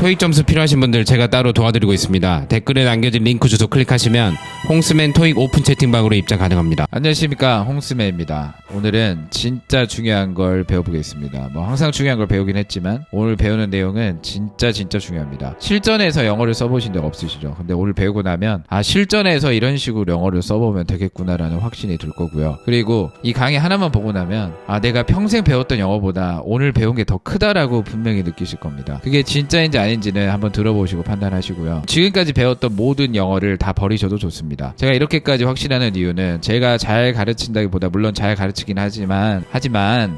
토익 점수 필요하신 분들 제가 따로 도와드리고 있습니다. 댓글에 남겨진 링크 주소 클릭하시면 홍스맨 토익 오픈 채팅방으로 입장 가능합니다. 안녕하십니까, 홍스맨입니다. 오늘은 진짜 중요한 걸 배워보겠습니다. 항상 중요한 걸 배우긴 했지만 오늘 배우는 내용은 진짜 중요합니다. 실전에서 영어를 써보신 적 없으시죠? 근데 오늘 배우고 나면 실전에서 이런 식으로 영어를 써보면 되겠구나라는 확신이 들 거고요. 그리고 이 강의 하나만 보고 나면 내가 평생 배웠던 영어보다 오늘 배운 게 더 크다라고 분명히 느끼실 겁니다. 그게 진짜인지 아닌지는 한번 들어보시고 판단하시고요. 지금까지 배웠던 모든 영어를 다 버리셔도 좋습니다. 제가 이렇게까지 확신하는 이유는 제가 잘 가르친다기보다 물론 잘 가르치긴 하지만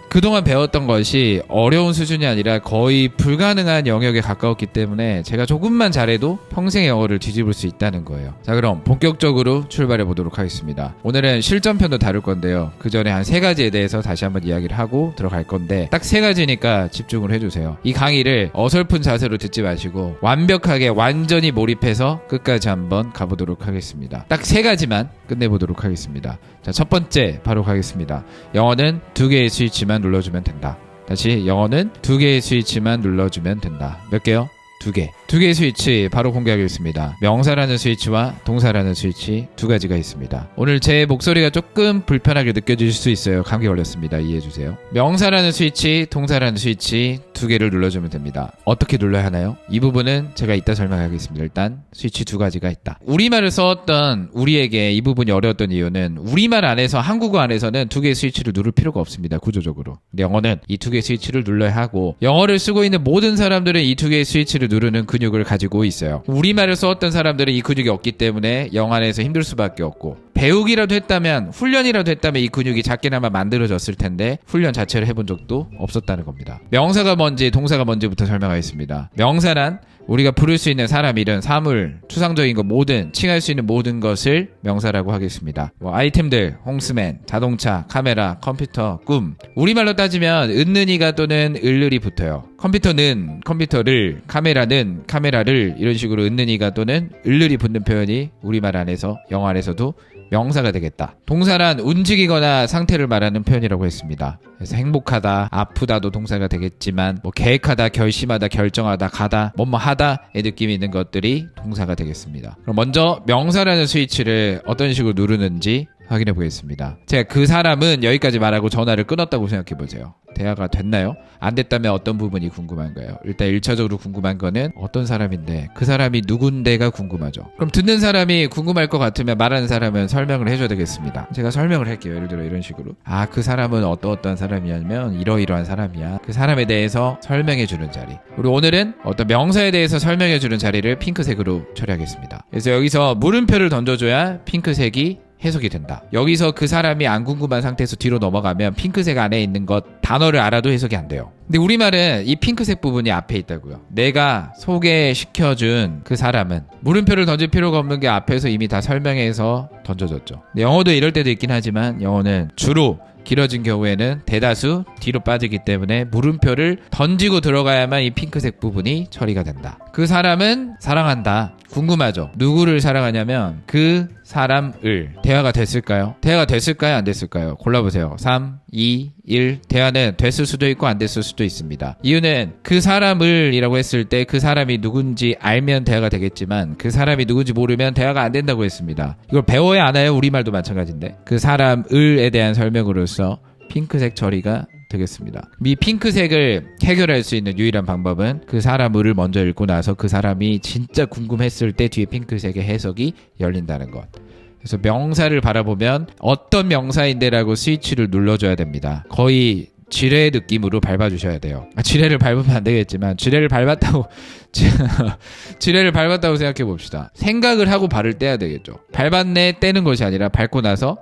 그동안 배웠던 것이 어려운 수준이 아니라 거의 불가능한 영역에 가까웠기 때문에 제가 조금만 잘해도 평생의 영어를 뒤집을 수 있다는 거예요. 자, 그럼 본격적으로 출발해 보도록 하겠습니다. 오늘은 실전편도 다룰 건데요. 그 전에 한 3가지에 대해서 다시 한번 이야기를 하고 들어갈 건데 딱 3가지니까 집중을 해주세요. 이 강의를 어설픈 자세로 듣지 마시고 완벽하게 완전히 몰입해서 끝까지 한번 가보도록 하겠습니다. 딱 3가지만 끝내보도록 하겠습니다. 자, 첫 번째 바로 가겠습니다. 영어는 2개의 스위치만 눌러주면 된다. 다시, 영어는 2개의 스위치만 눌러주면 된다. 몇 개요? 2개. 2개의 스위치 바로 공개하겠습니다. 명사라는 스위치와 동사라는 스위치 2가지가 있습니다. 오늘 제 목소리가 조금 불편하게 느껴질 수 있어요. 감기 걸렸습니다. 이해해주세요. 명사라는 스위치, 동사라는 스위치 2개를 눌러주면 됩니다. 어떻게 눌러야 하나요? 이 부분은 제가 이따 설명하겠습니다. 일단 스위치 2가지가 있다. 우리말을 써왔던 우리에게 이 부분이 어려웠던 이유는 우리말 안에서, 한국어 안에서는 2개의 스위치를 누를 필요가 없습니다. 구조적으로. 근데 영어는 이 2개의 스위치를 눌러야 하고, 영어를 쓰고 있는 모든 사람들은 이 2개의 스위치를 누르는 근육을 가지고 있어요. 우리말을 써왔던 사람들은 이 근육이 없기 때문에 영어 안에서 힘들 수밖에 없고, 배우기라도 했다면, 훈련이라도 했다면 이 근육이 작게나마 만들어졌을 텐데 훈련 자체를 해본 적도 없었다는 겁니다. 명사가 뭔지 동사가 뭔지부터 설명하겠습니다. 명사란 우리가 부를 수 있는 사람, 일은, 사물, 추상적인 것 모든, 칭할 수 있는 모든 것을 명사라고 하겠습니다. 아이템들, 홍스맨, 자동차, 카메라, 컴퓨터, 꿈. 우리말로 따지면 은는이가 또는 을을이 붙어요. 컴퓨터는 컴퓨터를, 카메라는 카메라를, 이런 식으로 은는이가 또는 을을이 붙는 표현이 우리말 안에서, 영어 안에서도 명사가 되겠다. 동사란 움직이거나 상태를 말하는 표현이라고 했습니다. 그래서 행복하다, 아프다도 동사가 되겠지만, 계획하다, 결심하다, 결정하다, 가다, 하다의 느낌이 있는 것들이 동사가 되겠습니다. 그럼 먼저 명사라는 스위치를 어떤 식으로 누르는지 확인해 보겠습니다. 제가 그 사람은 여기까지 말하고 전화를 끊었다고 생각해 보세요. 대화가 됐나요? 안 됐다면 어떤 부분이 궁금한 거예요? 일단 1차적으로 궁금한 거는 어떤 사람인데, 그 사람이 누군데가 궁금하죠. 그럼 듣는 사람이 궁금할 것 같으면 말하는 사람은 설명을 해줘야 되겠습니다. 제가 설명을 할게요. 예를 들어 이런 식으로. 그 사람은 어떤 사람이냐면 이러이러한 사람이야. 그 사람에 대해서 설명해 주는 자리. 그리고 오늘은 어떤 명사에 대해서 설명해 주는 자리를 핑크색으로 처리하겠습니다. 그래서 여기서 물음표를 던져줘야 핑크색이 해석이 된다. 여기서 그 사람이 안 궁금한 상태에서 뒤로 넘어가면 핑크색 안에 있는 것, 단어를 알아도 해석이 안 돼요. 근데 우리말은 이 핑크색 부분이 앞에 있다고요. 내가 소개시켜준 그 사람은, 물음표를 던질 필요가 없는 게 앞에서 이미 다 설명해서 던져졌죠. 근데 영어도 이럴 때도 있긴 하지만 영어는 주로 길어진 경우에는 대다수 뒤로 빠지기 때문에 물음표를 던지고 들어가야만 이 핑크색 부분이 처리가 된다. 그 사람은 사랑한다. 궁금하죠? 누구를 사랑하냐면 그 사람을. 대화가 됐을까요? 대화가 됐을까요? 안 됐을까요? 골라보세요. 3, 2, 1. 대화는 됐을 수도 있고 안 됐을 수도 있습니다. 이유는 그 사람을 이라고 했을 때 그 사람이 누군지 알면 대화가 되겠지만 그 사람이 누군지 모르면 대화가 안 된다고 했습니다. 이걸 배워야 하나요? 우리말도 마찬가지인데. 그 사람을에 대한 설명으로서 핑크색 처리가 되겠습니다. 이 핑크색을 해결할 수 있는 유일한 방법은 그 사람을 먼저 읽고 나서 그 사람이 진짜 궁금했을 때 뒤에 핑크색의 해석이 열린다는 것. 그래서 명사를 바라보면 어떤 명사인데라고 스위치를 눌러줘야 됩니다. 거의 지뢰 느낌으로 밟아주셔야 돼요. 지뢰를 밟으면 안 되겠지만 지뢰를 밟았다고 생각해 봅시다. 생각을 하고 발을 떼야 되겠죠. 밟았네 떼는 것이 아니라 밟고 나서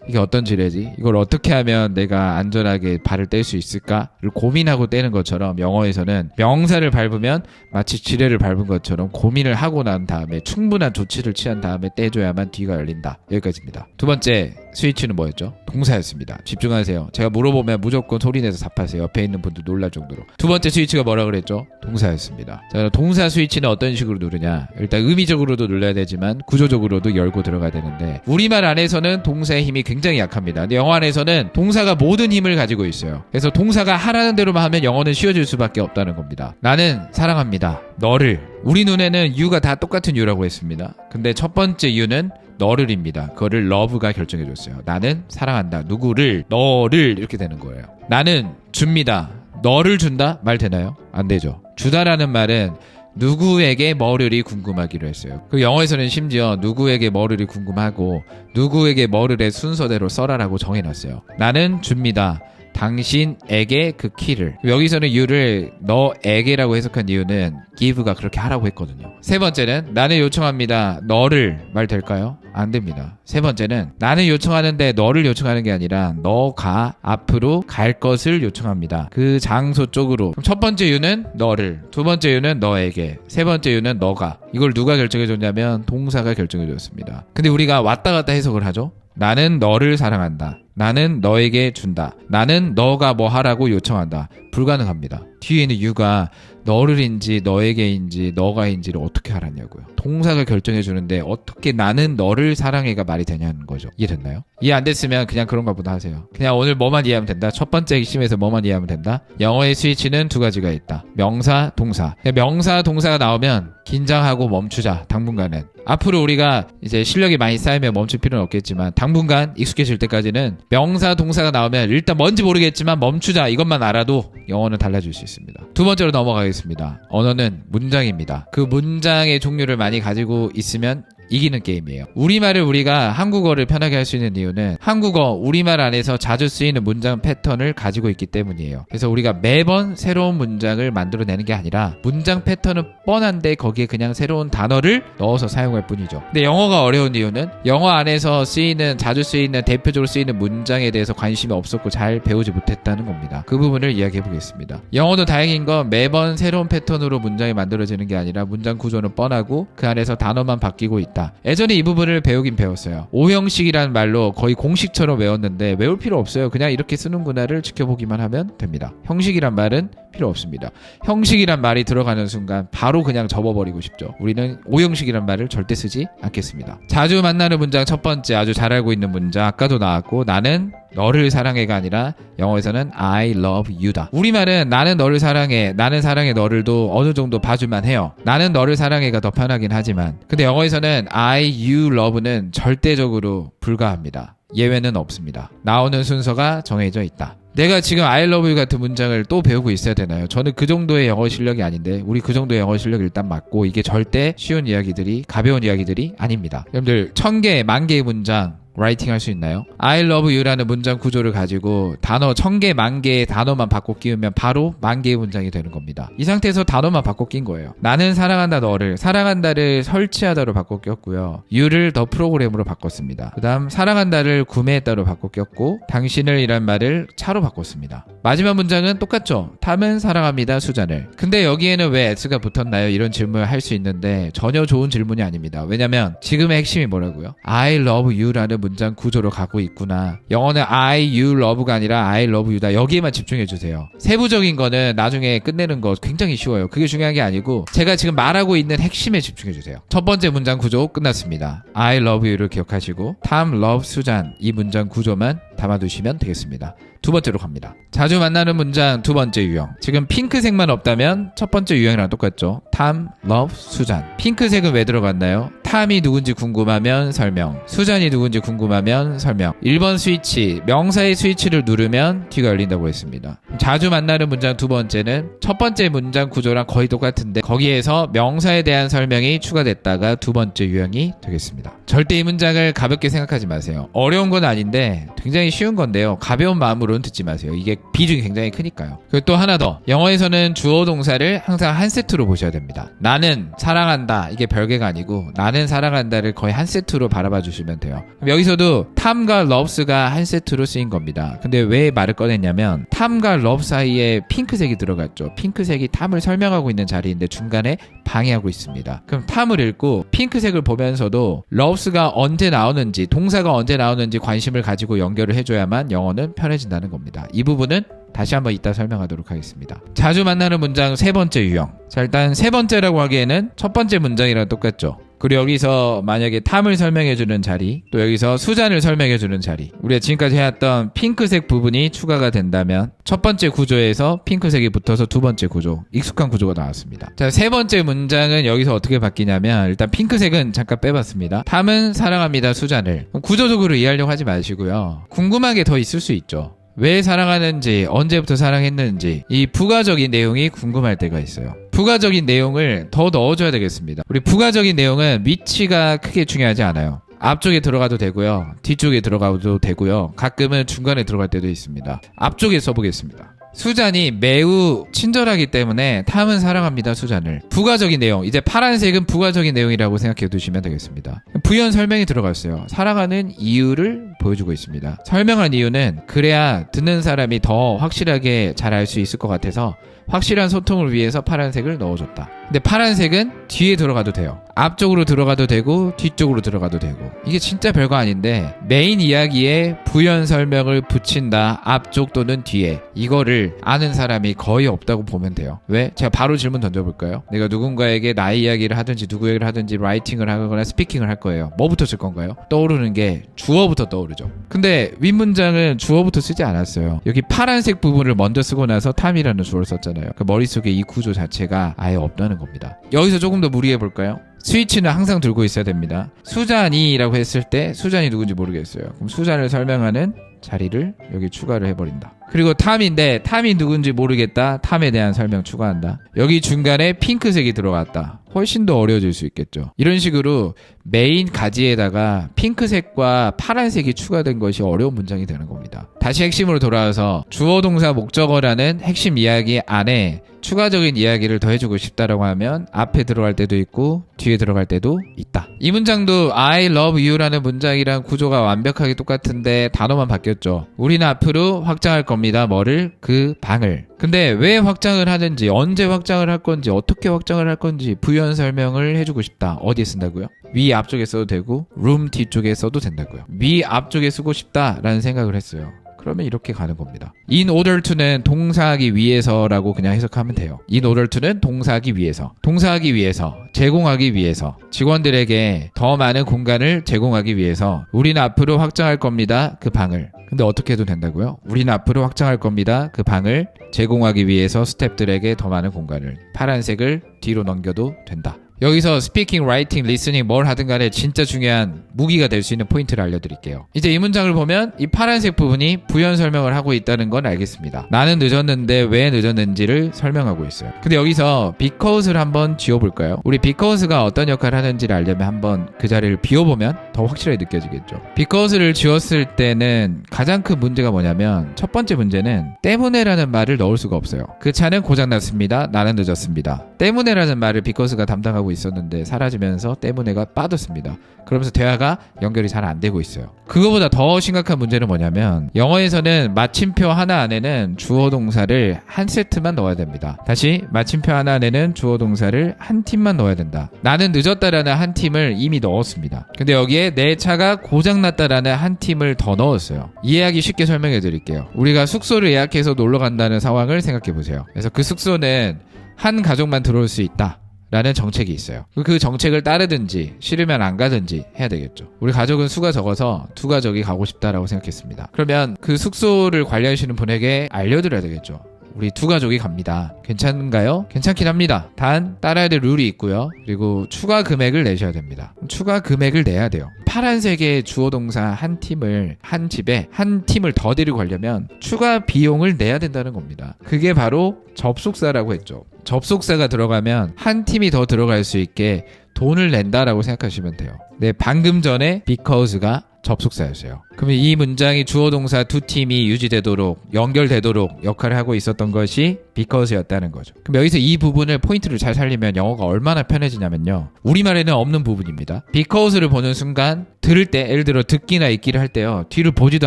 이게 어떤 지뢰지? 이걸 어떻게 하면 내가 안전하게 발을 뗄 수 있을까를 고민하고 떼는 것처럼, 영어에서는 명사를 밟으면 마치 지뢰를 밟은 것처럼 고민을 하고 난 다음에 충분한 조치를 취한 다음에 떼줘야만 뒤가 열린다. 여기까지입니다. 두 번째 스위치는 뭐였죠? 동사였습니다. 집중하세요. 제가 물어보면 무조건 소리내서 답하세요. 옆에 있는 분들 놀랄 정도로. 두 번째 스위치가 뭐라 그랬죠? 동사였습니다. 자, 동사 스위치는 어떤 식으로 누르냐? 일단 의미적으로도 눌러야 되지만 구조적으로도 열고 들어가야 되는데 우리말 안에서는 동사의 힘이 굉장히 약합니다. 근데 영어 안에서는 동사가 모든 힘을 가지고 있어요. 그래서 동사가 하라는 대로만 하면 영어는 쉬워질 수밖에 없다는 겁니다. 나는 사랑합니다. 너를. 우리 눈에는 you가 다 똑같은 you라고 했습니다. 근데 첫 번째 you는 너를입니다. 그거를 love가 결정해줬어요. 나는 사랑한다. 누구를? 너를 이렇게 되는 거예요. 나는 줍니다. 너를 준다? 말 되나요? 안 되죠. 주다라는 말은 누구에게 뭐를이 궁금하기로 했어요. 그 영어에서는 심지어 누구에게 뭐를이 궁금하고 누구에게 뭐를의 순서대로 써라라고 정해놨어요. 나는 줍니다. 당신에게 그 키를. 여기서는 you를 너에게라고 해석한 이유는 give가 그렇게 하라고 했거든요. 세 번째는 나는 요청합니다. 너를. 말 될까요? 안 됩니다. 세 번째는 나는 요청하는데 너를 요청하는 게 아니라 너가 앞으로 갈 것을 요청합니다. 그 장소 쪽으로. 그럼 첫 번째 you는 너를, 두 번째 you는 너에게, 세 번째 you는 너가. 이걸 누가 결정해줬냐면 동사가 결정해줬습니다. 근데 우리가 왔다 갔다 해석을 하죠. 나는 너를 사랑한다. 나는 너에게 준다. 나는 너가 뭐 하라고 요청한다. 불가능합니다. 뒤에 있는 you가 너를인지 너에게인지 너가인지를 어떻게 알았냐고요. 동사가 결정해 주는데 어떻게 나는 너를 사랑해가 말이 되냐는 거죠. 이해됐나요? 이해 안 됐으면 그냥 그런가 보다 하세요. 그냥 오늘 뭐만 이해하면 된다. 첫 번째 핵심에서 뭐만 이해하면 된다. 영어의 스위치는 두 가지가 있다. 명사, 동사. 명사, 동사가 나오면 긴장하고 멈추자. 당분간은. 앞으로 우리가 이제 실력이 많이 쌓이면 멈출 필요는 없겠지만 당분간 익숙해질 때까지는 명사, 동사가 나오면 일단 뭔지 모르겠지만 멈추자. 이것만 알아도 영어는 달라질 수 있습니다. 두 번째로 넘어가겠습니다. 언어는 문장입니다. 그 문장의 종류를 많이 가지고 있으면 이기는 게임이에요. 우리말을 우리가 한국어를 편하게 할 수 있는 이유는 한국어, 우리말 안에서 자주 쓰이는 문장 패턴을 가지고 있기 때문이에요. 그래서 우리가 매번 새로운 문장을 만들어내는 게 아니라 문장 패턴은 뻔한데 거기에 그냥 새로운 단어를 넣어서 사용할 뿐이죠. 근데 영어가 어려운 이유는 영어 안에서 쓰이는, 자주 쓰이는, 대표적으로 쓰이는 문장에 대해서 관심이 없었고 잘 배우지 못했다는 겁니다. 그 부분을 이야기해 보겠습니다. 영어도 다행인 건 매번 새로운 패턴으로 문장이 만들어지는 게 아니라 문장 구조는 뻔하고 그 안에서 단어만 바뀌고 있다. 예전에 이 부분을 배우긴 배웠어요. 오형식이라는 말로 거의 공식처럼 외웠는데 외울 필요 없어요. 그냥 이렇게 쓰는구나를 지켜보기만 하면 됩니다. 형식이란 말은 필요 없습니다. 형식이란 말이 들어가는 순간 바로 그냥 접어버리고 싶죠. 우리는 오형식이란 말을 절대 쓰지 않겠습니다. 자주 만나는 문장 첫 번째, 아주 잘 알고 있는 문장 아까도 나왔고, 나는 너를 사랑해가 아니라 영어에서는 I love you다. 우리말은 나는 너를 사랑해, 나는 사랑해 너를도 어느 정도 봐주만 해요. 나는 너를 사랑해가 더 편하긴 하지만, 근데 영어에서는 I, you, love는 절대적으로 불가합니다. 예외는 없습니다. 나오는 순서가 정해져 있다. 내가 지금 I love you 같은 문장을 또 배우고 있어야 되나요? 저는 그 정도의 영어 실력이 아닌데 우리 그 정도의 영어 실력 일단 맞고, 이게 절대 쉬운 이야기들이, 가벼운 이야기들이 아닙니다. 여러분들 1000개, 10,000개의 문장 라이팅 할 수 있나요? I love you라는 문장 구조를 가지고 단어 1000개, 10,000개의 단어만 바꿔 끼우면 바로 10,000개의 문장이 되는 겁니다. 이 상태에서 단어만 바꿔 낀 거예요. 나는 사랑한다 너를, 사랑한다를 설치하다로 바꿔 꼈고요. you를 더 프로그램으로 바꿨습니다. 그 다음 사랑한다를 구매했다로 바꿔 꼈고, 당신을 이란 말을 차로 바꿨습니다. 마지막 문장은 똑같죠. 탐은 사랑합니다 수잔을. 근데 여기에는 왜 s가 붙었나요? 이런 질문을 할 수 있는데 전혀 좋은 질문이 아닙니다. 왜냐면 지금의 핵심이 뭐라고요? I love you라는 문장 구조로 가고 있구나. 영어는 I, you, love가 아니라 I love you다. 여기에만 집중해 주세요. 세부적인 거는 나중에 끝내는 거 굉장히 쉬워요. 그게 중요한 게 아니고 제가 지금 말하고 있는 핵심에 집중해 주세요. 첫 번째 문장 구조 끝났습니다. I love you를 기억하시고 탐, love, 수잔, 이 문장 구조만 담아두시면 되겠습니다. 두 번째로 갑니다. 자주 만나는 문장 두 번째 유형. 지금 핑크색만 없다면 첫 번째 유형이랑 똑같죠. 탐, 러브, 수잔. 핑크색은 왜 들어갔나요? 탐이 누군지 궁금하면 설명, 수잔이 누군지 궁금하면 설명. 1번 스위치, 명사의 스위치를 누르면 뒤가 열린다고 했습니다. 자주 만나는 문장 두 번째는 첫 번째 문장 구조랑 거의 똑같은데 거기에서 명사에 대한 설명이 추가됐다가 두 번째 유형이 되겠습니다. 절대 이 문장을 가볍게 생각하지 마세요. 어려운 건 아닌데 굉장히 쉬운 건데요. 가벼운 마음으로는 듣지 마세요. 이게 비중이 굉장히 크니까요. 그리고 또 하나 더. 영어에서는 주어 동사를 항상 한 세트로 보셔야 됩니다. 나는 사랑한다. 이게 별개가 아니고 나는 사랑한다를 거의 한 세트로 바라봐 주시면 돼요. 그럼 여기서도 탐과 love스가 한 세트로 쓰인 겁니다. 근데 왜 말을 꺼냈냐면 탐과 love 사이에 핑크색이 들어갔죠. 핑크색이 탐을 설명하고 있는 자리인데 중간에 방해하고 있습니다. 그럼 탐을 읽고 핑크색을 보면서도 love스가 언제 나오는지, 동사가 언제 나오는지 관심을 가지고 연결을 해줘야만 영어는 편해진다는 겁니다. 이 부분은 다시 한번 이따 설명하도록 하겠습니다. 자주 만나는 문장 세 번째 유형. 자, 일단 세 번째라고 하기에는 첫 번째 문장이랑 똑같죠. 그리고 여기서 만약에 탐을 설명해주는 자리, 또 여기서 수잔을 설명해주는 자리, 우리가 지금까지 해왔던 핑크색 부분이 추가가 된다면 첫 번째 구조에서 핑크색이 붙어서 두 번째 구조, 익숙한 구조가 나왔습니다. 자, 세 번째 문장은 여기서 어떻게 바뀌냐면 일단 핑크색은 잠깐 빼봤습니다. 탐은 사랑합니다 수잔을. 구조적으로 이해하려고 하지 마시고요. 궁금한 게 더 있을 수 있죠. 왜 사랑하는지, 언제부터 사랑했는지 이 부가적인 내용이 궁금할 때가 있어요. 부가적인 내용을 더 넣어줘야 되겠습니다. 우리 부가적인 내용은 위치가 크게 중요하지 않아요. 앞쪽에 들어가도 되고요. 뒤쪽에 들어가도 되고요. 가끔은 중간에 들어갈 때도 있습니다. 앞쪽에 써보겠습니다. 수잔이 매우 친절하기 때문에 탐은 사랑합니다 수잔을. 부가적인 내용, 이제 파란색은 부가적인 내용이라고 생각해 두시면 되겠습니다. 부연 설명이 들어갔어요. 사랑하는 이유를 보여주고 있습니다. 설명한 이유는 그래야 듣는 사람이 더 확실하게 잘 알 수 있을 것 같아서 확실한 소통을 위해서 파란색을 넣어줬다. 근데 파란색은 뒤에 들어가도 돼요. 앞쪽으로 들어가도 되고 뒤쪽으로 들어가도 되고. 이게 진짜 별거 아닌데 메인 이야기에 부연 설명을 붙인다, 앞쪽 또는 뒤에. 이거를 아는 사람이 거의 없다고 보면 돼요. 왜? 제가 바로 질문 던져볼까요? 내가 누군가에게 나의 이야기를 하든지 누구 얘기를 하든지 라이팅을 하거나 스피킹을 할 거예요. 뭐부터 쓸 건가요? 떠오르는 게 주어부터 떠오르죠. 근데 윗문장은 주어부터 쓰지 않았어요. 여기 파란색 부분을 먼저 쓰고 나서 탐이라는 주어를 썼잖아요. 그 머릿속에 이 구조 자체가 아예 없다는 겁니다. 여기서 조금 더 무리해 볼까요? 스위치는 항상 들고 있어야 됩니다. 수잔이라고 했을 때 수잔이 누군지 모르겠어요. 그럼 수잔을 설명하는 자리를 여기 추가를 해버린다. 그리고 탐인데 탐이 누군지 모르겠다. 탐에 대한 설명 추가한다. 여기 중간에 핑크색이 들어갔다. 훨씬 더 어려워질 수 있겠죠. 이런 식으로 메인 가지에다가 핑크색과 파란색이 추가된 것이 어려운 문장이 되는 겁니다. 다시 핵심으로 돌아와서 주어 동사 목적어라는 핵심 이야기 안에 추가적인 이야기를 더 해주고 싶다라고 하면 앞에 들어갈 때도 있고 뒤에 들어갈 때도 있다. 이 문장도 I love you라는 문장이랑 구조가 완벽하게 똑같은데 단어만 바뀌었죠. 우리는 앞으로 확장할 겁니다. 뭐를? 그 방을. 근데 왜 확장을 하는지, 언제 확장을 할 건지, 어떻게 확장을 할 건지 부연 설명을 해주고 싶다. 어디에 쓴다고요? 위 앞쪽에 써도 되고 room 뒤쪽에 써도 된다고요. 위 앞쪽에 쓰고 싶다라는 생각을 했어요. 그러면 이렇게 가는 겁니다. In order to는 동사하기 위해서라고 그냥 해석하면 돼요. In order to는 동사하기 위해서, 동사하기 위해서, 제공하기 위해서, 직원들에게 더 많은 공간을 제공하기 위해서 우리는 앞으로 확장할 겁니다. 그 방을. 근데 어떻게 해도 된다고요? 우리는 앞으로 확장할 겁니다. 그 방을 제공하기 위해서 스태프들에게 더 많은 공간을. 파란색을 뒤로 넘겨도 된다. 여기서 스피킹, 라이팅, 리스닝 뭘 하든 간에 진짜 중요한 무기가 될 수 있는 포인트를 알려드릴게요. 이제 이 문장을 보면 이 파란색 부분이 부연 설명을 하고 있다는 건 알겠습니다. 나는 늦었는데 왜 늦었는지를 설명하고 있어요. 근데 여기서 because를 한번 지워볼까요? 우리 because가 어떤 역할을 하는지를 알려면 한번 그 자리를 비워보면 더 확실하게 느껴지겠죠. because를 지웠을 때는 가장 큰 문제가 뭐냐면 첫 번째 문제는 때문에라는 말을 넣을 수가 없어요. 그 차는 고장났습니다. 나는 늦었습니다. 때문에라는 말을 because가 담당하고 있었는데 사라지면서 때문에가 빠졌습니다. 그러면서 대화가 연결이 잘 안 되고 있어요. 그거보다 더 심각한 문제는 뭐냐면 영어에서는 마침표 하나 안에는 주어 동사를 한 세트만 넣어야 됩니다. 다시 마침표 하나 안에는 주어 동사를 한 팀만 넣어야 된다. 나는 늦었다라는 한 팀을 이미 넣었습니다. 근데 여기에 내 차가 고장났다라는 한 팀을 더 넣었어요. 이해하기 쉽게 설명해 드릴게요. 우리가 숙소를 예약해서 놀러 간다는 상황을 생각해 보세요. 그래서 그 숙소는 한 가족만 들어올 수 있다 라는 정책이 있어요. 그 정책을 따르든지 싫으면 안 가든지 해야 되겠죠. 우리 가족은 수가 적어서 두 가족이 가고 싶다라고 생각했습니다. 그러면 그 숙소를 관리하시는 분에게 알려드려야 되겠죠. 우리 두 가족이 갑니다. 괜찮은가요? 괜찮긴 합니다. 단 따라야 될 룰이 있고요. 그리고 추가 금액을 내셔야 됩니다. 추가 금액을 내야 돼요. 파란색의 주어 동사 한 팀을, 한 집에 한 팀을 더 데리고 가려면 추가 비용을 내야 된다는 겁니다. 그게 바로 접속사라고 했죠. 접속사가 들어가면 한 팀이 더 들어갈 수 있게 돈을 낸다라고 생각하시면 돼요. 네, 방금 전에 because가 접속사였어요. 그러면 이 문장이 주어 동사 두 팀이 유지되도록, 연결되도록 역할을 하고 있었던 것이 because였다는 거죠. 그럼 여기서 이 부분을 포인트를 잘 살리면 영어가 얼마나 편해지냐면요. 우리말에는 없는 부분입니다. because를 보는 순간 들을 때, 예를 들어 듣기나 읽기를 할 때요. 뒤를 보지도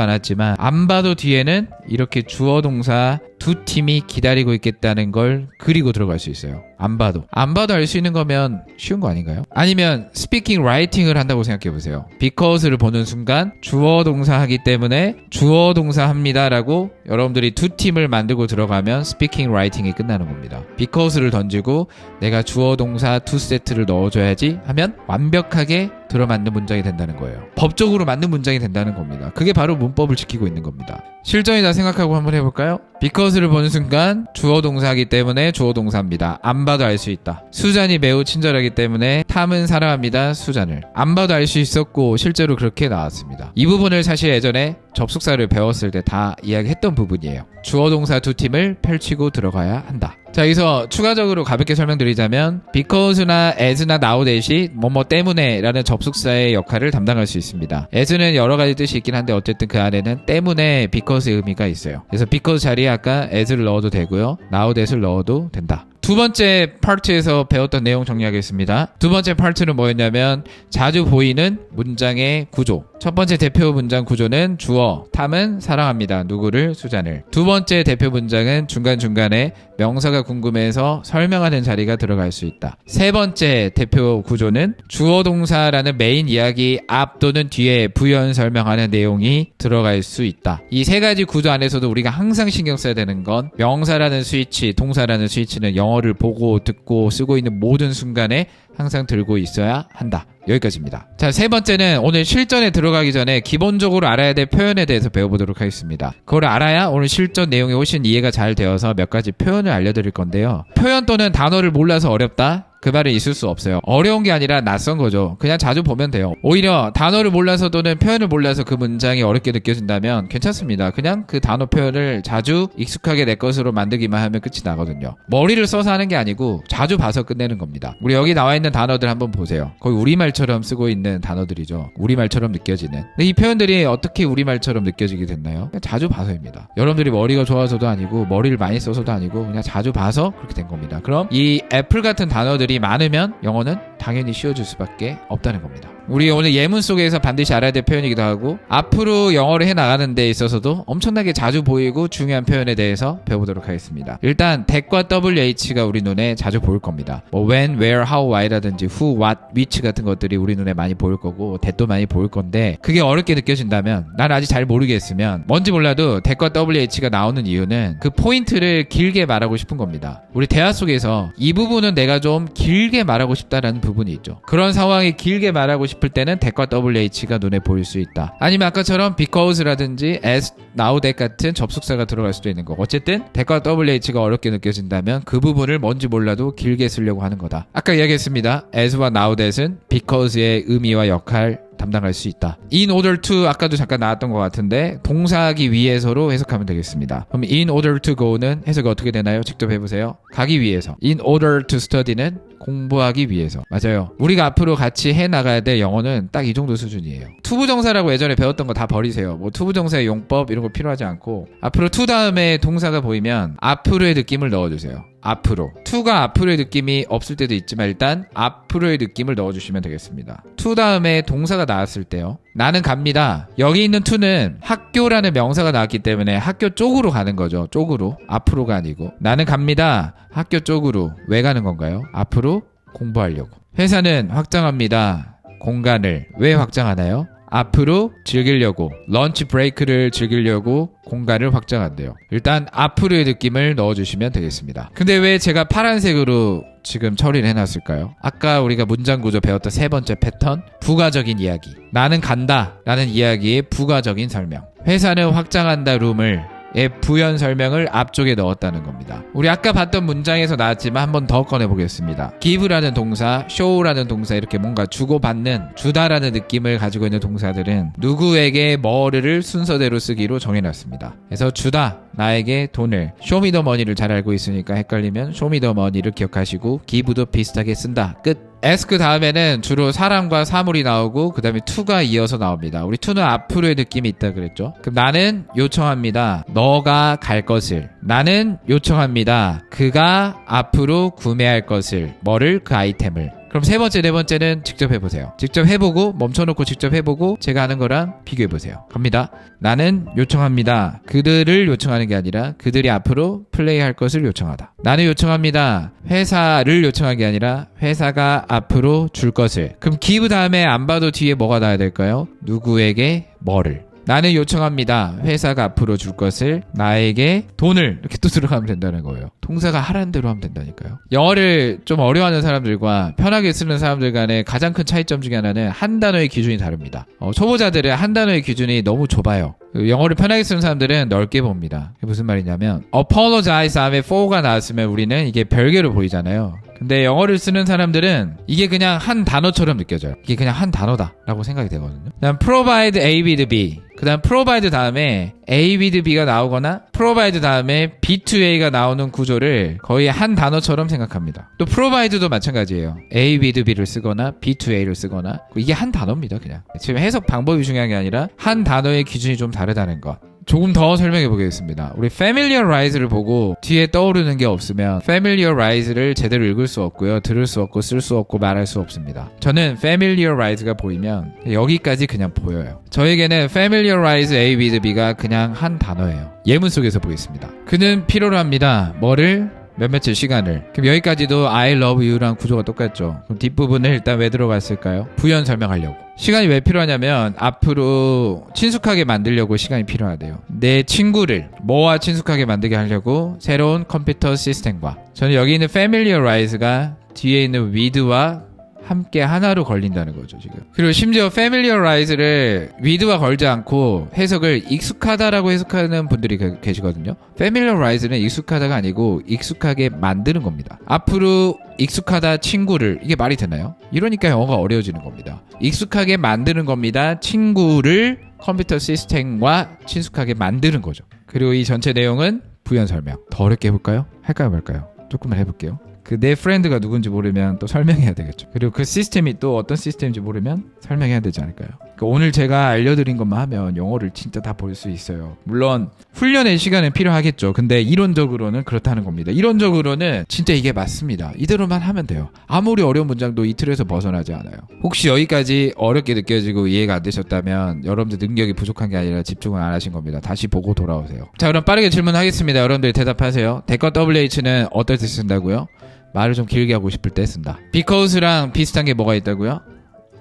않았지만 안 봐도 뒤에는 이렇게 주어 동사 두 팀이 기다리고 있겠다는 걸 그리고 들어갈 수 있어요. 안 봐도 알 수 있는 거면 쉬운 거 아닌가요? 아니면 스피킹, 라이팅을 한다고 생각해 보세요. because를 보는 순간 주어 동사 동사 하기 때문에 주어 동사 합니다 라고 여러분들이 두 팀을 만들고 들어가면 스피킹 라이팅이 끝나는 겁니다. because를 던지고 내가 주어 동사 두 세트를 넣어줘야지 하면 완벽하게 들어맞는 문장이 된다는 거예요. 법적으로 맞는 문장이 된다는 겁니다. 그게 바로 문법을 지키고 있는 겁니다. 실전이다 생각하고 한번 해볼까요? because를 보는 순간 주어 동사이기 때문에 주어 동사입니다. 안 봐도 알 수 있다. 수잔이 매우 친절하기 때문에 탐은 사랑합니다. 수잔을. 안 봐도 알 수 있었고 실제로 그렇게 나왔습니다. 이 부분을 사실 예전에 접속사를 배웠을 때 다 이야기했던 부분이에요. 주어 동사 두 팀을 펼치고 들어가야 한다. 자, 여기서 추가적으로 가볍게 설명드리자면 because나 as나 now 대시 뭐뭐 때문에 라는 접속사의 역할을 담당할 수 있습니다. as는 여러 가지 뜻이 있긴 한데 어쨌든 그 안에는 때문에 because의 의미가 있어요. 그래서 because 자리에 아까 as를 넣어도 되고요. now that을 넣어도 된다. 두 번째 파트에서 배웠던 내용 정리하겠습니다. 두 번째 파트는 뭐였냐면 자주 보이는 문장의 구조. 첫 번째 대표 문장 구조는 주어, 탐은 사랑합니다. 누구를? 수잔을. 두 번째 대표 문장은 중간중간에 명사가 궁금해서 설명하는 자리가 들어갈 수 있다. 세 번째 대표 구조는 주어 동사라는 메인 이야기 앞 또는 뒤에 부연 설명하는 내용이 들어갈 수 있다. 이 세 가지 구조 안에서도 우리가 항상 신경 써야 되는 건 명사라는 스위치, 동사라는 스위치는 영어를 보고 듣고 쓰고 있는 모든 순간에 항상 들고 있어야 한다. 여기까지입니다. 자, 세 번째는 오늘 실전에 들어가기 전에 기본적으로 알아야 될 표현에 대해서 배워보도록 하겠습니다. 그걸 알아야 오늘 실전 내용이 훨씬 이해가 잘 되어서 몇 가지 표현을 알려드릴 건데요. 표현 또는 단어를 몰라서 어렵다? 그 말은 있을 수 없어요. 어려운 게 아니라 낯선 거죠. 그냥 자주 보면 돼요. 오히려 단어를 몰라서 또는 표현을 몰라서 그 문장이 어렵게 느껴진다면 괜찮습니다. 그냥 그 단어 표현을 자주 익숙하게 내 것으로 만들기만 하면 끝이 나거든요. 머리를 써서 하는 게 아니고 자주 봐서 끝내는 겁니다. 우리 여기 나와 있는 단어들 한번 보세요. 거의 우리말처럼 쓰고 있는 단어들이죠. 우리말처럼 느껴지는. 근데 이 표현들이 어떻게 우리말처럼 느껴지게 됐나요? 그냥 자주 봐서입니다. 여러분들이 머리가 좋아서도 아니고 머리를 많이 써서도 아니고 그냥 자주 봐서 그렇게 된 겁니다. 그럼 이 애플 같은 단어들이 많으면 영어는 당연히 쉬워질 수밖에 없다는 겁니다. 우리 오늘 예문 속에서 반드시 알아야 될 표현이기도 하고 앞으로 영어를 해나가는 데 있어서도 엄청나게 자주 보이고 중요한 표현에 대해서 배워보도록 하겠습니다. 일단 that과 WH가 우리 눈에 자주 보일 겁니다. 뭐 when, where, how, why라든지 who, what, which 같은 것들이 우리 눈에 많이 보일 거고 that도 많이 보일 건데 그게 어렵게 느껴진다면 난 아직 잘 모르겠으면 뭔지 몰라도 that과 WH가 나오는 이유는 그 포인트를 길게 말하고 싶은 겁니다. 우리 대화 속에서 이 부분은 내가 좀 길게 말하고 싶다라는 부분이 있죠. 그런 상황이 길게 말하고 싶을 때는 that과 WH가 눈에 보일 수 있다. 아니면 아까처럼 because라든지 as, now, that 같은 접속사가 들어갈 수도 있는 거고 어쨌든 that과 WH가 어렵게 느껴진다면 그 부분을 뭔지 몰라도 길게 쓰려고 하는 거다. 아까 이야기했습니다. as와 now, that은 because의 의미와 역할 담당할 수 있다. in order to 아까도 잠깐 나왔던 것 같은데 동사하기 위해서로 해석하면 되겠습니다. 그럼 in order to go는 해석이 어떻게 되나요? 직접 해보세요. 가기 위해서. in order to study는 공부하기 위해서. 맞아요. 우리가 앞으로 같이 해나가야 될 영어는 딱 이 정도 수준이에요. 투부정사라고 예전에 배웠던 거 다 버리세요. 뭐 투부정사의 용법 이런 거 필요하지 않고 앞으로 to 다음에 동사가 보이면 앞으로의 느낌을 넣어주세요. 앞으로. to가 앞으로의 느낌이 없을 때도 있지만 일단 앞으로의 느낌을 넣어주시면 되겠습니다. to 다음에 동사가 나왔을 때요. 나는 갑니다. 여기 있는 to는 학교라는 명사가 나왔기 때문에 학교 쪽으로 가는 거죠. 쪽으로. 앞으로가 아니고. 나는 갑니다. 학교 쪽으로. 왜 가는 건가요? 앞으로 공부하려고. 회사는 확장합니다. 공간을. 왜 확장하나요? 앞으로 즐기려고 런치 브레이크를 즐기려고 공간을 확장한대요. 일단 앞으로의 느낌을 넣어주시면 되겠습니다. 근데 왜 제가 파란색으로 지금 처리를 해놨을까요? 아까 우리가 문장 구조 배웠던 세 번째 패턴 부가적인 이야기. 나는 간다 라는 이야기의 부가적인 설명. 회사는 확장한다 룸을 의 부연 설명을 앞쪽에 넣었다는 겁니다. 우리 아까 봤던 문장에서 나왔지만 한 번 더 꺼내보겠습니다. give라는 동사, show라는 동사 이렇게 뭔가 주고받는, 주다라는 느낌을 가지고 있는 동사들은 누구에게 뭐를 순서대로 쓰기로 정해놨습니다. 그래서 주다, 나에게 돈을, 쇼미더머니를 잘 알고 있으니까 헷갈리면 쇼미더머니를 기억하시고 give도 비슷하게 쓴다. 끝. ask 다음에는 주로 사람과 사물이 나오고 그 다음에 to가 이어서 나옵니다. 우리 to는 앞으로의 느낌이 있다 그랬죠. 그럼 나는 요청합니다. 너가 갈 것을. 나는 요청합니다. 그가 앞으로 구매할 것을. 뭐를? 그 아이템을. 그럼 세 번째, 네 번째는 직접 해보세요. 직접 해보고 멈춰놓고 직접 해보고 제가 하는 거랑 비교해보세요. 갑니다. 나는 요청합니다. 그들을 요청하는 게 아니라 그들이 앞으로 플레이할 것을 요청하다. 나는 요청합니다. 회사를 요청한 게 아니라 회사가 앞으로 줄 것을. 그럼 give 다음에 안 봐도 뒤에 뭐가 나와야 될까요? 누구에게 뭐를. 나는 요청합니다. 회사가 앞으로 줄 것을 나에게 돈을 이렇게 또 들어가면 된다는 거예요. 동사가 하라는 대로 하면 된다니까요. 영어를 좀 어려워하는 사람들과 편하게 쓰는 사람들 간의 가장 큰 차이점 중에 하나는 한 단어의 기준이 다릅니다. 초보자들은 한 단어의 기준이 너무 좁아요. 영어를 편하게 쓰는 사람들은 넓게 봅니다. 그게 무슨 말이냐면 apologize 다음에 for가 나왔으면 우리는 이게 별개로 보이잖아요. 근데 영어를 쓰는 사람들은 이게 그냥 한 단어처럼 느껴져요. 이게 그냥 한 단어다 라고 생각이 되거든요. 그다음 provide A with B, 그 다음 provide 다음에 A with B가 나오거나 provide 다음에 B to A가 나오는 구조를 거의 한 단어처럼 생각합니다. 또 provide도 마찬가지예요. A with B를 쓰거나 B to A를 쓰거나 이게 한 단어입니다. 그냥 지금 해석 방법이 중요한 게 아니라 한 단어의 기준이 좀 다르다는 것. 조금 더 설명해 보겠습니다. 우리 familiarize를 보고 뒤에 떠오르는 게 없으면 familiarize를 제대로 읽을 수 없고요. 들을 수 없고 쓸 수 없고 말할 수 없습니다. 저는 familiarize가 보이면 여기까지 그냥 보여요. 저에게는 familiarize A with B가 그냥 한 단어예요. 예문 속에서 보겠습니다. 그는 필요로 합니다. 뭐를? 몇몇의 시간을. 그럼 여기까지도 I love you랑 구조가 똑같죠. 그럼 뒷부분을 일단 왜 들어갔을까요? 부연 설명하려고. 시간이 왜 필요하냐면 앞으로 친숙하게 만들려고 시간이 필요하대요. 내 친구를 뭐와 친숙하게 만들게 하려고 새로운 컴퓨터 시스템과. 저는 여기 있는 familiarize가 뒤에 있는 with와 함께 하나로 걸린다는 거죠 지금. 그리고 심지어 familiarize를 with와 걸지 않고 해석을 익숙하다라고 해석하는 분들이 계시거든요. familiarize는 익숙하다가 아니고 익숙하게 만드는 겁니다. 앞으로 익숙하다 친구를, 이게 말이 되나요? 이러니까 영어가 어려워지는 겁니다. 익숙하게 만드는 겁니다. 친구를 컴퓨터 시스템과 친숙하게 만드는 거죠. 그리고 이 전체 내용은 부연 설명. 더 어렵게 해볼까요? 할까요 말까요? 조금만 해볼게요. 그 내 프렌드가 누군지 모르면 또 설명해야 되겠죠. 그리고 그 시스템이 또 어떤 시스템인지 모르면 설명해야 되지 않을까요? 그러니까 오늘 제가 알려드린 것만 하면 영어를 진짜 다 볼 수 있어요. 물론 훈련의 시간은 필요하겠죠. 근데 이론적으로는 그렇다는 겁니다. 이론적으로는 진짜 이게 맞습니다. 이대로만 하면 돼요. 아무리 어려운 문장도 이 틀에서 벗어나지 않아요. 혹시 여기까지 어렵게 느껴지고 이해가 안 되셨다면 여러분들 능력이 부족한 게 아니라 집중을 안 하신 겁니다. 다시 보고 돌아오세요. 자, 그럼 빠르게 질문하겠습니다. 여러분들 대답하세요. 대과 WH는 어떨 때 쓴다고요? 말을 좀 길게 하고 싶을 때 쓴다. because랑 비슷한 게 뭐가 있다고요?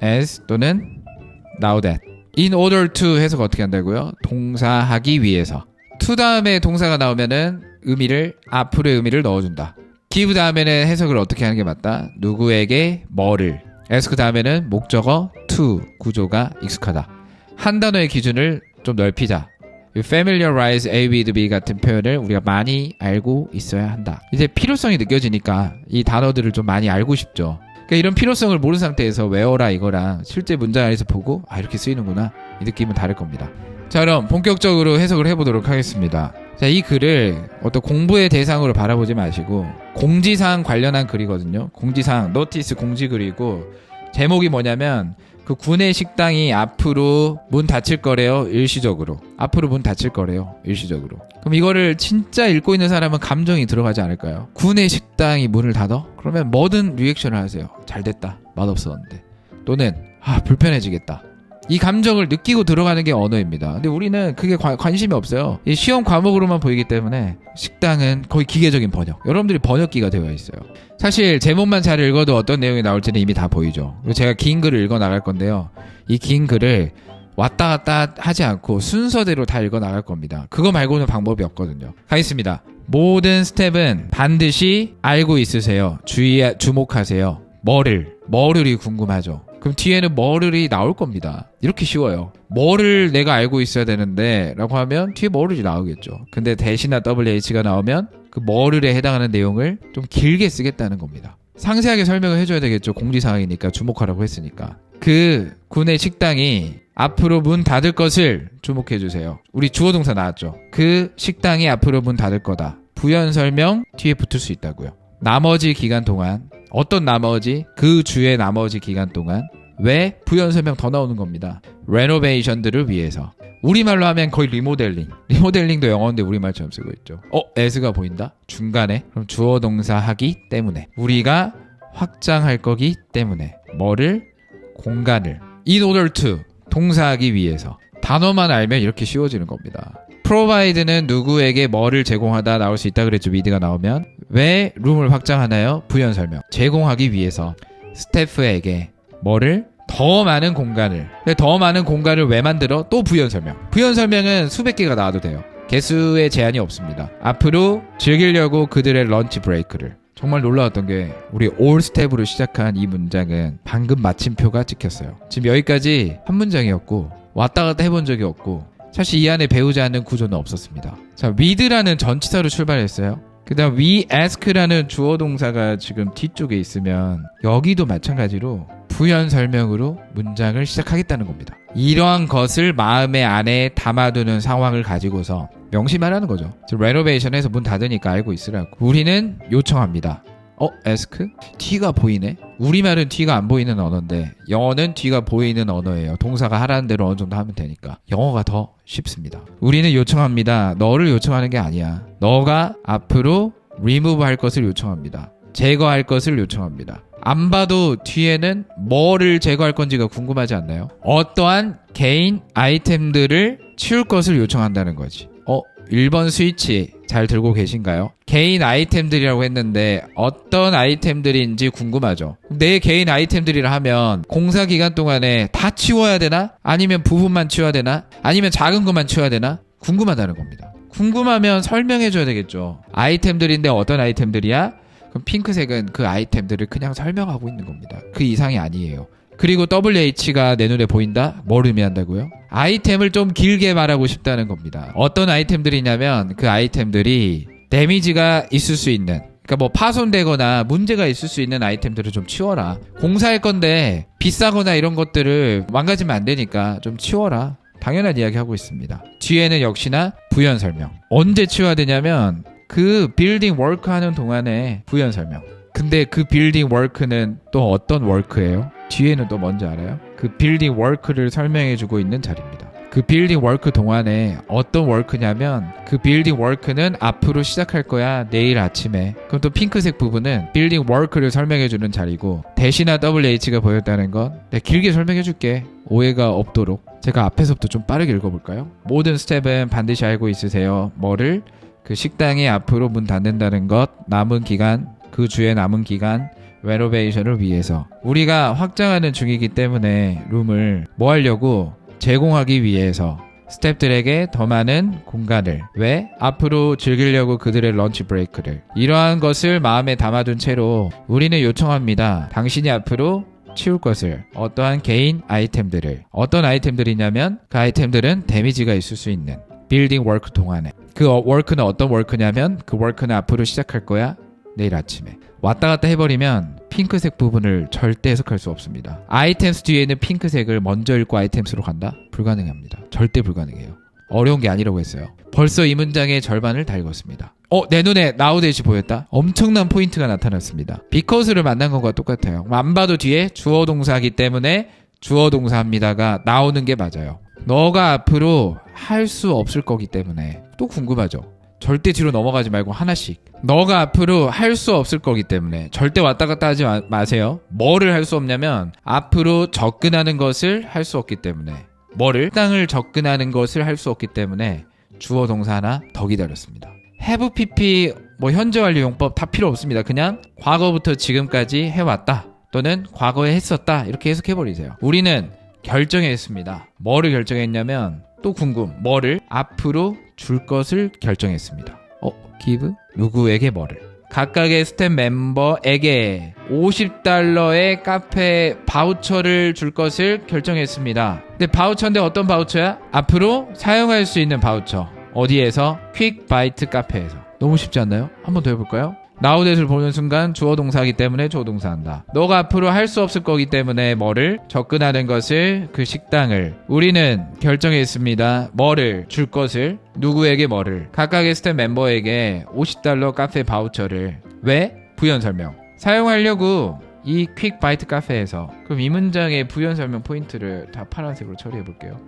as 또는 now that. in order to 해석 어떻게 한다고요? 동사하기 위해서. to 다음에 동사가 나오면은 의미를, 앞으로의 의미를 넣어준다. give 다음에는 해석을 어떻게 하는 게 맞다? 누구에게 뭐를. ask 다음에는 목적어 to 구조가 익숙하다. 한 단어의 기준을 좀 넓히자. familiarize A with B 같은 표현을 우리가 많이 알고 있어야 한다. 이제 필요성이 느껴지니까 이 단어들을 좀 많이 알고 싶죠. 그러니까 이런 필요성을 모르는 상태에서 외워라 이거랑 실제 문장 안에서 보고 이렇게 쓰이는구나, 이 느낌은 다를 겁니다. 자, 그럼 본격적으로 해석을 해보도록 하겠습니다. 자, 이 글을 어떤 공부의 대상으로 바라보지 마시고 공지사항 관련한 글이거든요. 공지사항, 노티스 공지글이고 제목이 뭐냐면 그 구내 식당이 앞으로 문 닫힐 거래요. 일시적으로. 앞으로 문 닫힐 거래요. 일시적으로. 그럼 이거를 진짜 읽고 있는 사람은 감정이 들어가지 않을까요? 구내 식당이 문을 닫아? 그러면 뭐든 리액션을 하세요. 잘 됐다. 맛없었는데. 또는 불편해지겠다. 이 감정을 느끼고 들어가는 게 언어입니다. 근데 우리는 그게 관심이 없어요. 이 시험 과목으로만 보이기 때문에 식당은 거의 기계적인 번역. 여러분들이 번역기가 되어 있어요. 사실 제목만 잘 읽어도 어떤 내용이 나올지는 이미 다 보이죠. 그리고 제가 긴 글을 읽어 나갈 건데요. 이 긴 글을 왔다 갔다 하지 않고 순서대로 다 읽어 나갈 겁니다. 그거 말고는 방법이 없거든요. 가겠습니다. 모든 스텝은 반드시 알고 있으세요. 주목하세요. 뭐를이 궁금하죠. 그럼 뒤에는 뭐를이 나올 겁니다. 이렇게 쉬워요. 뭐를 내가 알고 있어야 되는데 라고 하면 뒤에 뭐를이 나오겠죠. 근데 대신에 WH가 나오면 그 뭐를에 해당하는 내용을 좀 길게 쓰겠다는 겁니다. 상세하게 설명을 해줘야 되겠죠. 공지사항이니까, 주목하라고 했으니까. 그 구내 식당이 앞으로 문 닫을 것을 주목해주세요. 우리 주어동사 나왔죠. 그 식당이 앞으로 문 닫을 거다. 부연 설명 뒤에 붙을 수 있다고요. 나머지 기간 동안, 어떤 나머지? 그 주의 나머지 기간 동안 왜? 부연 설명 더 나오는 겁니다. 레노베이션들을 위해서. 우리말로 하면 거의 리모델링도 영어인데 우리말처럼 쓰고 있죠. as가 보인다? 중간에. 그럼 주어 동사 하기 때문에. 우리가 확장할 거기 때문에. 뭐를? 공간을. in order to. 동사하기 위해서. 단어만 알면 이렇게 쉬워지는 겁니다. provide는 누구에게 뭐를 제공하다 나올 수 있다 그랬죠. with가 나오면. 왜 룸을 확장하나요? 부연 설명. 제공하기 위해서 스태프에게 뭐를? 더 많은 공간을. 근데 더 많은 공간을 왜 만들어? 또 부연 설명. 부연 설명은 수백 개가 나와도 돼요. 개수의 제한이 없습니다. 앞으로 즐기려고 그들의 런치 브레이크를. 정말 놀라웠던 게 우리 올 스텝으로 시작한 이 문장은 방금 마침표가 찍혔어요. 지금 여기까지 한 문장이었고 왔다 갔다 해본 적이 없고 사실 이 안에 배우지 않는 구조는 없었습니다. 자, with라는 전치사로 출발했어요. 그 다음 we ask라는 주어 동사가 지금 뒤쪽에 있으면 여기도 마찬가지로 부연 설명으로 문장을 시작하겠다는 겁니다. 이러한 것을 마음의 안에 담아두는 상황을 가지고서 명심하라는 거죠. 지금 레노베이션에서 문 닫으니까 알고 있으라고. 우리는 요청합니다. ask? 뒤가 보이네? 우리말은 뒤가 안 보이는 언어인데 영어는 뒤가 보이는 언어예요. 동사가 하라는 대로 어느 정도 하면 되니까. 영어가 더 쉽습니다. 우리는 요청합니다. 너를 요청하는 게 아니야. 너가 앞으로 remove 할 것을 요청합니다. 제거할 것을 요청합니다. 안 봐도 뒤에는 뭐를 제거할 건지가 궁금하지 않나요? 어떠한 개인 아이템들을 치울 것을 요청한다는 거지. 1번 스위치 잘 들고 계신가요? 개인 아이템들이라고 했는데 어떤 아이템들인지 궁금하죠? 내 개인 아이템들이라 하면 공사 기간 동안에 다 치워야 되나? 아니면 부분만 치워야 되나? 아니면 작은 것만 치워야 되나? 궁금하다는 겁니다. 궁금하면 설명해줘야 되겠죠. 아이템들인데 어떤 아이템들이야? 그럼 핑크색은 그 아이템들을 그냥 설명하고 있는 겁니다. 그 이상이 아니에요. 그리고 WH가 내 눈에 보인다? 뭘 의미한다고요? 아이템을 좀 길게 말하고 싶다는 겁니다. 어떤 아이템들이냐면 그 아이템들이 데미지가 있을 수 있는, 그러니까 뭐 파손되거나 문제가 있을 수 있는 아이템들을 좀 치워라. 공사할 건데 비싸거나 이런 것들을 망가지면 안 되니까 좀 치워라. 당연한 이야기 하고 있습니다. 뒤에는 역시나 부연 설명. 언제 치워야 되냐면 그 빌딩 워크 하는 동안에 부연 설명. 근데 그 빌딩 워크는 또 어떤 워크예요? 뒤에는 또 뭔지 알아요? 그 빌딩 워크를 설명해주고 있는 자리입니다. 그 빌딩 워크 동안에 어떤 워크냐면 그 빌딩 워크는 앞으로 시작할 거야. 내일 아침에. 그럼 또 핑크색 부분은 빌딩 워크를 설명해주는 자리고 대신에 WH가 보였다는 건 내가 길게 설명해줄게. 오해가 없도록. 제가 앞에서부터 좀 빠르게 읽어볼까요? 모든 스텝은 반드시 알고 있으세요. 뭐를? 그 식당이 앞으로 문 닫는다는 것, 남은 기간, 그 주에 남은 기간, 레노베이션을 위해서 우리가 확장하는 중이기 때문에 룸을 뭐 하려고? 제공하기 위해서 스태프들에게 더 많은 공간을. 왜? 앞으로 즐기려고 그들의 런치 브레이크를. 이러한 것을 마음에 담아둔 채로 우리는 요청합니다. 당신이 앞으로 치울 것을. 어떠한 개인 아이템들을. 어떤 아이템들이냐면 그 아이템들은 데미지가 있을 수 있는 빌딩 워크 동안에. 그 워크는 어떤 워크냐면 그 워크는 앞으로 시작할 거야. 내일 아침에. 왔다 갔다 해버리면 핑크색 부분을 절대 해석할 수 없습니다. 아이템스 뒤에 있는 핑크색을 먼저 읽고 아이템스로 간다? 불가능합니다. 절대 불가능해요. 어려운 게 아니라고 했어요. 벌써 이 문장의 절반을 다 읽었습니다. 내 눈에 나우데이시 보였다? 엄청난 포인트가 나타났습니다. because를 만난 것과 똑같아요. 안 봐도 뒤에 주어 동사이기 때문에 주어 동사합니다가 나오는 게 맞아요. 너가 앞으로 할 수 없을 거기 때문에. 또 궁금하죠? 절대 뒤로 넘어가지 말고 하나씩. 너가 앞으로 할 수 없을 거기 때문에. 절대 왔다 갔다 하지 마세요. 뭐를 할 수 없냐면 앞으로 접근하는 것을 할 수 없기 때문에. 뭐를? 땅을 접근하는 것을 할 수 없기 때문에 주어 동사 하나 더 기다렸습니다. have pp 뭐 현재 완료 용법 다 필요 없습니다. 그냥 과거부터 지금까지 해왔다 또는 과거에 했었다 이렇게 해석해버리세요. 우리는 결정했습니다. 뭐를 결정했냐면 또 궁금. 뭐를? 앞으로 줄 것을 결정했습니다. give? 누구에게 뭐를? 각각의 스텝 멤버에게 $50의 카페 바우처를 줄 것을 결정했습니다. 근데 바우처인데 어떤 바우처야? 앞으로 사용할 수 있는 바우처. 어디에서? 퀵바이트 카페에서. 너무 쉽지 않나요? 한번 더 해볼까요? 나우댓을 보는 순간 주어 동사이기 때문에 주어 동사한다. 너가 앞으로 할 수 없을 거기 때문에 뭐를? 접근하는 것을, 그 식당을. 우리는 결정했습니다. 뭐를? 줄 것을. 누구에게 뭐를? 각각의 스텝 멤버에게 $50 카페 바우처를. 왜? 부연 설명. 사용하려고 이 퀵바이트 카페에서. 그럼 이 문장의 부연 설명 포인트를 다 파란색으로 처리해 볼게요.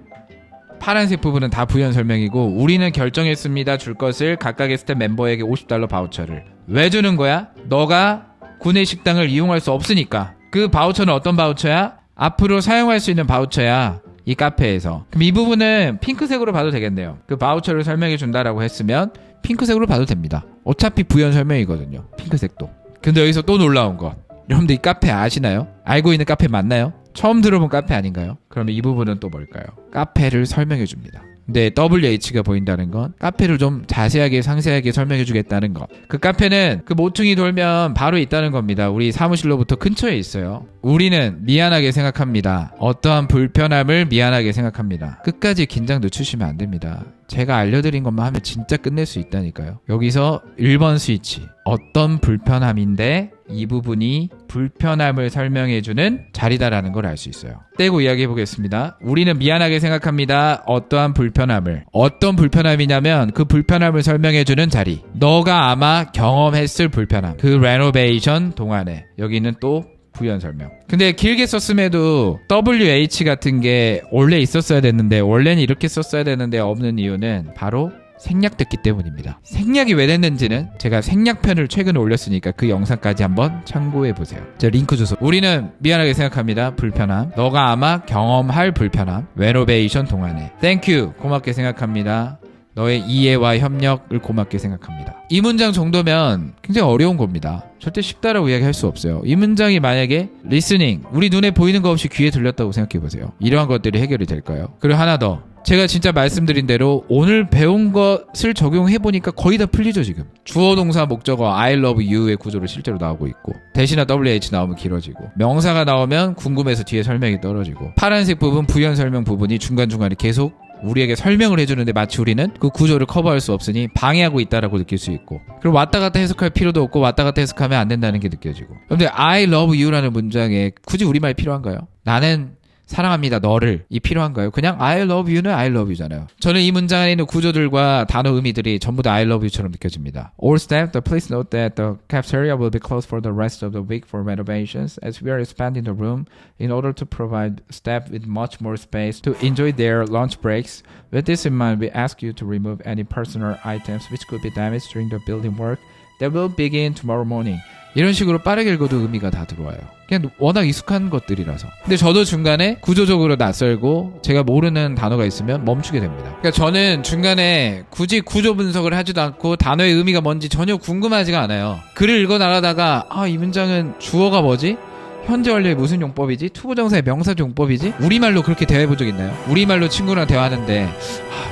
파란색 부분은 다 부연 설명이고 우리는 결정했습니다. 줄 것을 각각의 스텝 멤버에게 $50 바우처를. 왜 주는 거야? 너가 구내 식당을 이용할 수 없으니까. 그 바우처는 어떤 바우처야? 앞으로 사용할 수 있는 바우처야. 이 카페에서. 그럼 이 부분은 핑크색으로 봐도 되겠네요. 그 바우처를 설명해 준다라고 했으면 핑크색으로 봐도 됩니다. 어차피 부연 설명이거든요. 핑크색도. 근데 여기서 또 놀라운 것. 여러분들 이 카페 아시나요? 알고 있는 카페 맞나요? 처음 들어본 카페 아닌가요? 그러면 이 부분은 또 뭘까요? 카페를 설명해 줍니다. 근데 WH가 보인다는 건 카페를 좀 자세하게 상세하게 설명해 주겠다는 것. 그 카페는 그 모퉁이 돌면 바로 있다는 겁니다. 우리 사무실로부터 근처에 있어요. 우리는 미안하게 생각합니다. 어떠한 불편함을 미안하게 생각합니다. 끝까지 긴장 늦추시면 안 됩니다. 제가 알려드린 것만 하면 진짜 끝낼 수 있다니까요. 여기서 1번 스위치. 어떤 불편함인데 이 부분이 불편함을 설명해주는 자리다라는 걸 알 수 있어요. 떼고 이야기해 보겠습니다. 우리는 미안하게 생각합니다. 어떠한 불편함을. 어떤 불편함이냐면 그 불편함을 설명해주는 자리. 너가 아마 경험했을 불편함. 그 레노베이션 동안에. 여기는 또 부연 설명. 근데 길게 썼음에도 WH 같은 게 원래 있었어야 됐는데 원래는 이렇게 썼어야 되는데 없는 이유는 바로 생략됐기 때문입니다. 생략이 왜 됐는지는 제가 생략편을 최근에 올렸으니까 그 영상까지 한번 참고해보세요. 제 링크 주소. 우리는 미안하게 생각합니다. 불편함. 너가 아마 경험할 불편함. 레노베이션 동안에. 땡큐. 고맙게 생각합니다. 너의 이해와 협력을 고맙게 생각합니다. 이 문장 정도면 굉장히 어려운 겁니다. 절대 쉽다라고 이야기할 수 없어요. 이 문장이 만약에 listening, 우리 눈에 보이는 거 없이 귀에 들렸다고 생각해보세요. 이러한 것들이 해결이 될까요? 그리고 하나 더. 제가 진짜 말씀드린 대로 오늘 배운 것을 적용해보니까 거의 다 풀리죠 지금. 주어 동사 목적어 I love you의 구조로 실제로 나오고 있고 대신에 WH 나오면 길어지고 명사가 나오면 궁금해서 뒤에 설명이 떨어지고 파란색 부분 부연 설명 부분이 중간중간에 계속 우리에게 설명을 해주는데 마치 우리는 그 구조를 커버할 수 없으니 방해하고 있다라고 느낄 수 있고 그리고 왔다 갔다 해석할 필요도 없고 왔다 갔다 해석하면 안 된다는 게 느껴지고 근데 I love you라는 문장에 굳이 우리말 필요한가요? 나는 사랑합니다 너를 이 필요한가요? 그냥 I love you는 I love you잖아요. 저는 이 문장 안에 있는 구조들과 단어 의미들이 전부 다 I love you처럼 느껴집니다. All staff, please note that the cafeteria will be closed for the rest of the week for renovations as we are expanding the room in order to provide staff with much more space to enjoy their lunch breaks. With this in mind, we ask you to remove any personal items which could be damaged during the building work that will begin tomorrow morning. 이런 식으로 빠르게 읽어도 의미가 다 들어와요. 그냥 워낙 익숙한 것들이라서. 근데 저도 중간에 구조적으로 낯설고 제가 모르는 단어가 있으면 멈추게 됩니다. 그러니까 저는 중간에 굳이 구조 분석을 하지도 않고 단어의 의미가 뭔지 전혀 궁금하지가 않아요. 글을 읽어 나가다가 이 문장은 주어가 뭐지? 현재 완료의 무슨 용법이지? 투부정사의 명사조 용법이지? 우리말로 그렇게 대화해본 적 있나요? 우리말로 친구랑 대화하는데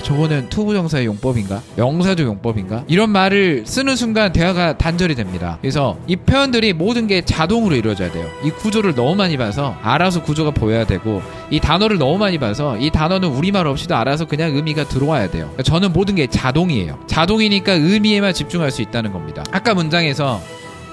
저거는 투부정사의 용법인가? 명사조 용법인가? 이런 말을 쓰는 순간 대화가 단절이 됩니다. 그래서 이 표현들이 모든 게 자동으로 이루어져야 돼요. 이 구조를 너무 많이 봐서 알아서 구조가 보여야 되고 이 단어를 너무 많이 봐서 이 단어는 우리말 없이도 알아서 그냥 의미가 들어와야 돼요. 그러니까 저는 모든 게 자동이에요. 자동이니까 의미에만 집중할 수 있다는 겁니다. 아까 문장에서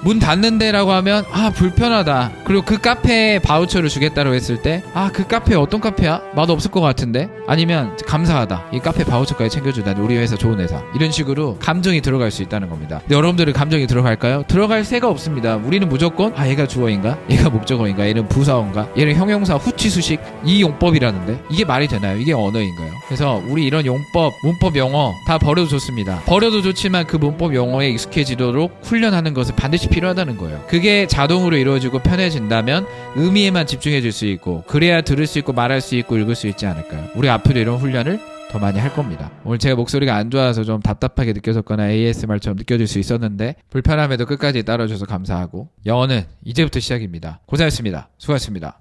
문 닫는데라고 하면 불편하다. 그리고 그 카페에 바우처를 주겠다고 했을 때 그 카페 어떤 카페야? 맛없을 것 같은데? 아니면 감사하다. 이 카페 바우처까지 챙겨주다니 우리 회사 좋은 회사. 이런 식으로 감정이 들어갈 수 있다는 겁니다. 근데 여러분들은 감정이 들어갈까요? 들어갈 새가 없습니다. 우리는 무조건 얘가 주어인가? 얘가 목적어인가? 얘는 부사어인가? 얘는 형용사 후치수식 이 용법이라는데 이게 말이 되나요? 이게 언어인가요? 그래서 우리 이런 용법, 문법 용어 다 버려도 좋습니다. 버려도 좋지만 그 문법 용어에 익숙해지도록 훈련하는 것은 반드시 필요하다는 거예요. 그게 자동으로 이루어지고 편해진다면 의미에만 집중해 줄 수 있고 그래야 들을 수 있고 말할 수 있고 읽을 수 있지 않을까요? 우리 앞으로 이런 훈련을 더 많이 할 겁니다. 오늘 제가 목소리가 안 좋아서 좀 답답하게 느껴졌거나 ASMR처럼 느껴질 수 있었는데 불편함에도 끝까지 따라줘서 감사하고 영어는 이제부터 시작입니다. 고생하셨습니다. 수고하셨습니다.